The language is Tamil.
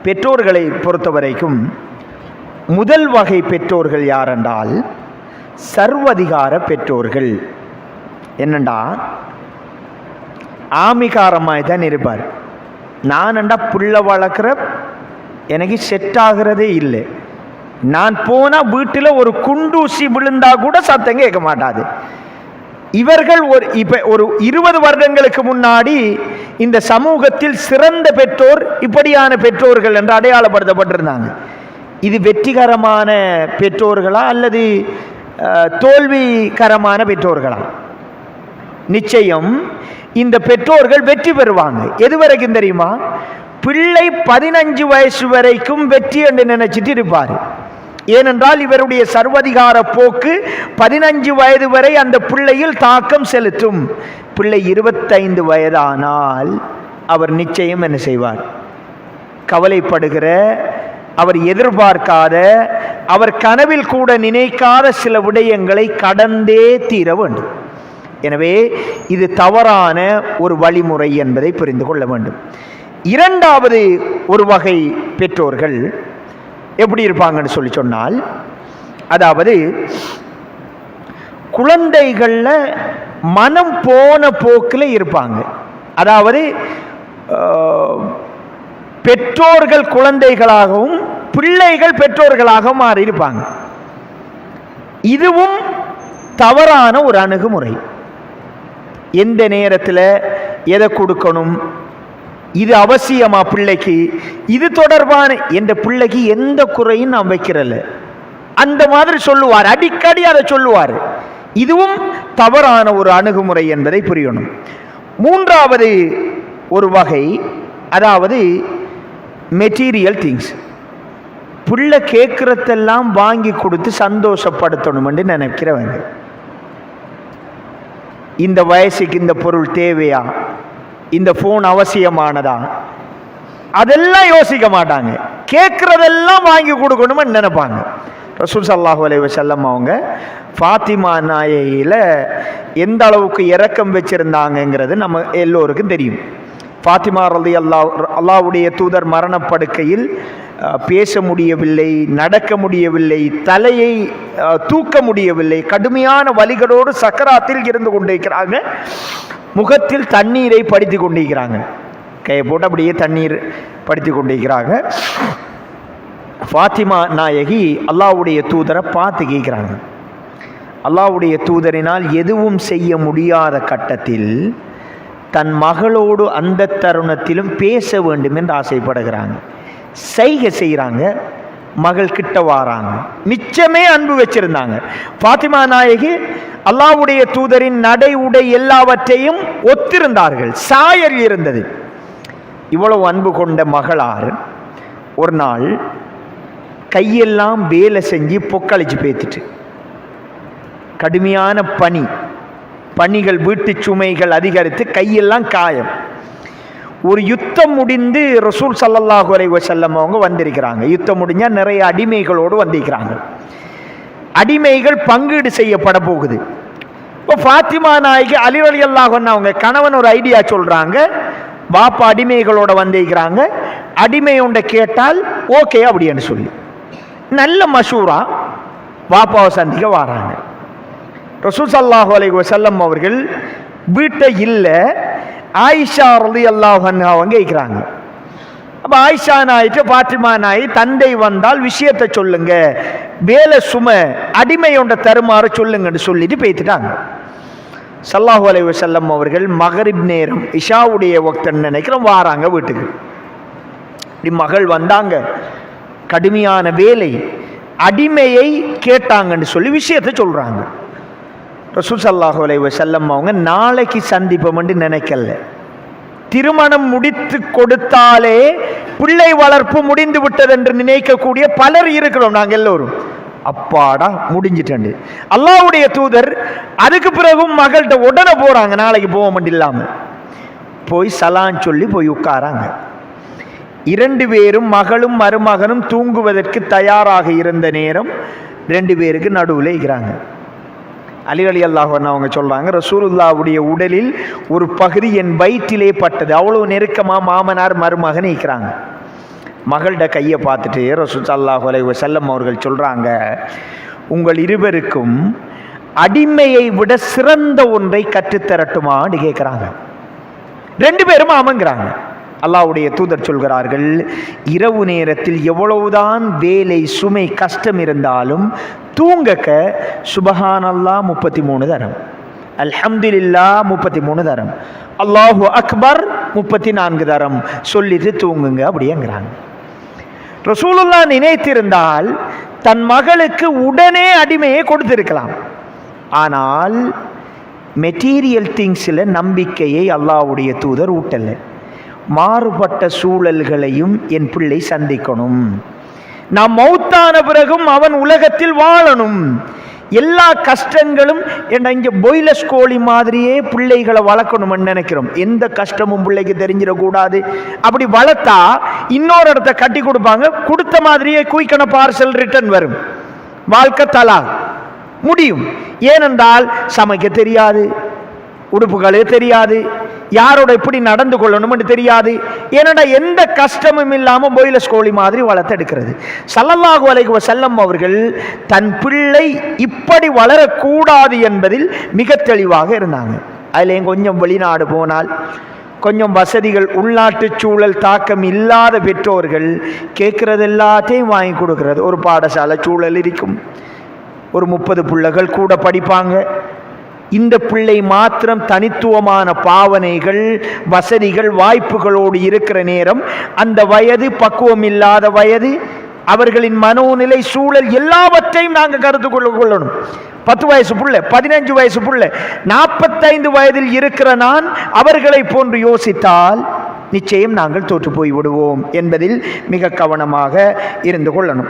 பெற்றோர்களை பொறுத்த வரைக்கும் முதல் வகை பெற்றோர்கள் யாரென்றால் சர்வதிகார பெற்றோர்கள். என்னண்டா ஆமிகாரமாய் தான் இருப்பார். நான்டா புள்ள வளர்க்குற எனக்கு செட் ஆகிறதே இல்லை. நான் போனால் வீட்டில் ஒரு குண்டூசி விழுந்தா கூட சத்தம் கேட்க மாட்டாது. இவர்கள் ஒரு 20 வருடங்களுக்கு முன்னாடி இந்த சமூகத்தில் சிறந்த பெற்றோர் இப்படியான பெற்றோர்கள் என்று அடையாளப்படுத்தப்பட்டிருந்தாங்க. இது வெற்றிகரமான பெற்றோர்களா அல்லது தோல்விகரமான பெற்றோர்களா? நிச்சயம் இந்த பெற்றோர்கள் வெற்றி பெறுவாங்க. எது வரைக்கும் தெரியுமா? பிள்ளை 15 வயசு வரைக்கும் வெற்றி என்று நினைச்சிட்டு இருப்பார். ஏனென்றால் இவருடைய சர்வதிகார போக்கு 15 வயது வரை அந்த பிள்ளையில் தாக்கம் செலுத்தும். பிள்ளை 25 வயதானால் அவர் நிச்சயம் என்ன செய்வார்? கவலைப்படுகிற, அவர் எதிர்பார்க்காத, அவர் கனவில் கூட நினைக்காத சில விடயங்களை கடந்தே தீர வேண்டும். எனவே இது தவறான ஒரு வழிமுறை என்பதை புரிந்து கொள்ள வேண்டும். இரண்டாவது ஒரு வகை பெற்றோர்கள் எப்படி இருப்பாங்கன்னு சொன்னால், அதாவது குழந்தைகளில் மனம் போன போக்கில் இருப்பாங்க. அதாவது பெற்றோர்கள் குழந்தைகளாகவும் பிள்ளைகள் பெற்றோர்களாக மாறி இருப்பாங்க. இதுவும் தவறான ஒரு அணுகுமுறை. எந்த நேரத்தில் எதை கொடுக்கணும், இது அவசியமா பிள்ளைக்கு, இது தொடர்பான என்ற பிள்ளைக்கு எந்த குறையும் நாம் வைக்கிறல்ல, அந்த மாதிரி சொல்லுவார், அடிக்கடி அதை சொல்லுவார். இதுவும் தவறான ஒரு அணுகுமுறை என்பதை புரியணும். மூன்றாவது ஒரு வகை, அதாவது மெட்டீரியல் திங்ஸ். பிள்ளை கேட்குறதெல்லாம் வாங்கி கொடுத்து சந்தோஷப்படுத்தணும் என்று நினைக்கிறவங்க. இந்த வயசுக்கு இந்த பொருள் தேவையா, இந்த ஃபோன் அவசியமானதா, அதெல்லாம் யோசிக்க மாட்டாங்க. கேட்குறதெல்லாம் வாங்கி கொடுக்கணும்னு நினைப்பாங்க. ரசூல் ஸல்லல்லாஹு அலைஹி வஸல்லம் அவங்க ஃபாத்திமா நாயகியில் எந்த அளவுக்கு இரக்கம் வச்சிருந்தாங்கங்கிறது நம்ம எல்லோருக்கும் தெரியும். ஃபாத்திமா அல்லாஹ்வுடைய தூதர் மரணப்படுக்கையில் பேச முடியவில்லை, நடக்க முடியவில்லை, தலையை தூக்க முடியவில்லை, கடுமையான வலிகளோடு சக்கராத்தில் இருந்து கொண்டிருக்கிறாங்க. முகத்தில் தண்ணீரை படித்து கொண்டிருக்கிறாங்க, கையை போட்டு அப்படியே தண்ணீர் படித்து கொண்டிருக்கிறாங்க. ஃபாத்திமா நாயகி அல்லாஹ்வுடைய தூதரை பார்த்து கேட்குறாங்க. அல்லாஹ்வுடைய தூதரினால் எதுவும் செய்ய முடியாத கட்டத்தில் தன் மகளோடு அந்த தருணத்திலும் பேச வேண்டும் என்று ஆசைப்படுகிறாங்க. செய்கை செய்கிறாங்க, மகள் கிட்ட வாராங்க. மிச்சமே அன்பு வச்சிருந்தாங்க. ஃபாத்திமா நாயகி அல்லாஹ்வுடைய தூதரின் நடை உடை எல்லாவற்றையும் ஒத்திருந்தார்கள், சாயல் இருந்தது. இவ்வளவு அன்பு கொண்ட மகளார் ஒரு நாள் கையெல்லாம் வேலை செஞ்சு பொக்களிச்சு பேத்துட்டு, கடுமையான பனிகள், வீட்டு சுமைகள் அதிகரித்து கையெல்லாம் காயம். ஒரு யுத்தம் முடிந்து ரசூல் ஸல்லல்லாஹு அலைஹி வஸல்லம் அவங்க வந்திருக்கிறாங்க. யுத்தம் முடிஞ்சா நிறைய அடிமைகளோடு வந்திருக்கிறாங்க. அடிமைகள் பங்கீடு செய்யப்பட போகுது. இப்போ ஃபாத்திமா நாயகி அலி ரலியல்லாஹு அன்ஹு அவங்க கணவன் ஒரு ஐடியா சொல்றாங்க. பாப்பா அடிமைகளோட வந்திருக்கிறாங்க, அடிமை ஒன்றை கேட்டால் ஓகே அப்படின்னு சொல்லி நல்ல மஷூரா பாப்பாவை சந்திக்க வராங்க. ரசூல் ஸல்லல்லாஹு அலைஹி வஸல்லம் அவர்கள் வீட்டை இல்லை, ஆயிஷா ரலியல்லாஹு அன்ஹா அவங்க இருக்கிறாங்க. அப்போ ஆயிஷா நாயிட்டு ஃபாத்திமா நாயி, தந்தை வந்தால் விஷயத்தை சொல்லுங்க, வேலை சுமை அடிமையோட தருமாறு சொல்லுங்கன்னு சொல்லிட்டு பேத்துட்டாங்க. ஸல்லல்லாஹு அலைஹி வஸல்லம் அவர்கள் மகரிப் நேரம் இஷாவுடைய வக்தன்னு நினைக்கிறோம் வாராங்க வீட்டுக்கு. இப்படி மகள் வந்தாங்க, கடுமையான வேலை, அடிமையை கேட்டாங்கன்னு சொல்லி விஷயத்தை சொல்றாங்க. ரசூல் ஸல்லல்லாஹு அலைஹி வஸல்லம் அவங்க நாளைக்கு சந்திப்போம்னு நினைக்கல. திருமணம் முடித்து கொடுத்தாலே பிள்ளை வளர்ப்பு முடிந்து விட்டது என்று நினைக்கக்கூடிய பலர் இருக்கிறோம் நாங்கள் எல்லோரும். அப்பாடா முடிஞ்சிட்டு அல்லாஹ்வுடைய தூதர் அதுக்கு பிறகும் மகள்கிட்ட உடனே போறாங்க, நாளைக்கு போவோம் இல்லாம போய் சலான் சொல்லி போய் உட்காராங்க. 2 பேரும் மகளும் மருமகனும் தூங்குவதற்கு தயாராக இருந்த நேரம் 2 பேருக்கு நடுவில் இருக்கிறாங்க. அலி ரலியல்லாஹு அன்ஹு அவங்க சொல்றாங்க, ரசூலுல்லாஹ்வுடைய உடலில் ஒரு பகுதி என் வயிற்றிலே பட்டது. அவ்வளவு நெருக்கமா மாமனார் மருமகன் இருக்கிறாங்க. மகள்கிட்ட கையை பார்த்துட்டு ரசூல் ஸல்லல்லாஹு அலைஹி வஸல்லம் அவர்கள் சொல்கிறாங்க, உங்கள் இருவருக்கும் அடிமையை விட சிறந்த ஒன்றை கற்றுத்தரட்டுமான்னு கேட்குறாங்க. ரெண்டு பேரும் ஆமங்கிறாங்க. அல்லாஹ்வுடைய தூதர் சொல்கிறார்கள், இரவு நேரத்தில் எவ்வளவுதான் வேலை சுமை கஷ்டம் இருந்தாலும் தூங்கக்க சுபஹானல்லாஹ் 33 தரம், அல்ஹம்துலில்லாஹ் 33 தரம், அல்லாஹு அக்பர் 34 தரம் சொல்லிட்டு தூங்குங்க அப்படிங்கிறாங்க. ரசூலுல்லாஹ் நினைத்திருந்தால் தன் மகளுக்கு உடனே அடிமையை கொடுத்திருக்கலாம். ஆனால் மெட்டீரியல் திங்ஸில் நம்பிக்கையை அல்லாஹ்வுடைய தூதர் ஊட்டல. மாறுபட்ட சூழல்களையும் என் பிள்ளை சந்திக்கணும், நாம் மௌத்தான பிறகும் அவன் உலகத்தில் வாழணும், எல்லா கஷ்டங்களும் இங்கே பொய்லஸ் கோழி மாதிரியே பிள்ளைகளை வளர்க்கணும்னு நினைக்கிறோம். எந்த கஷ்டமும் பிள்ளைக்கு தெரிஞ்சிடக்கூடாது. அப்படி வளர்த்தா இன்னொரு இடத்த கட்டி கொடுப்பாங்க, கொடுத்த மாதிரியே குயிக்கான பார்சல் ரிட்டர்ன் வரும், வாழ்க்கை தலா முடியும். ஏனென்றால் சமைக்க தெரியாது, உடுப்புகளே தெரியாது, யாரோட எப்படி நடந்து கொள்ளணும்னு தெரியாது. ஏனென்றா எந்த கஷ்டமும் இல்லாமல் பொய்லஸ் கோழி மாதிரி வளர்த்தெடுக்கிறது. ஸல்லல்லாஹு அலைஹி வஸல்லம் அவர்கள் தன் பிள்ளை இப்படி வளரக்கூடாது என்பதில் மிக தெளிவாக இருந்தாங்க. அதுலேயும் கொஞ்சம் வெளிநாடு போனால், கொஞ்சம் வசதிகள், உள்நாட்டு சூழல் தாக்கம் இல்லாத பெற்றோர்கள் கேட்கறது எல்லாத்தையும் வாங்கி கொடுக்கறது. ஒரு பாடசாலை சூழல் இருக்கும், ஒரு 30 பிள்ளைகள் கூட படிப்பாங்க. இந்த பிள்ளை மாத்திரம் தனித்துவமான பாவனைகள், வசதிகள், வாய்ப்புகளோடு இருக்கிற நேரம், அந்த வயது பக்குவம் இல்லாத வயது, அவர்களின் மனோநிலை, சூழல் எல்லாவற்றையும் நாங்கள் கருத்து கொள்ளணும். 10 வயசு புள்ள, 15 வயசு புள்ள, 45 வயதில் இருக்கிற நான் அவர்களை போன்று யோசித்தால் நிச்சயம் நாங்கள் தோற்று போய் விடுவோம் என்பதில் மிக கவனமாக இருந்து கொள்ளணும்.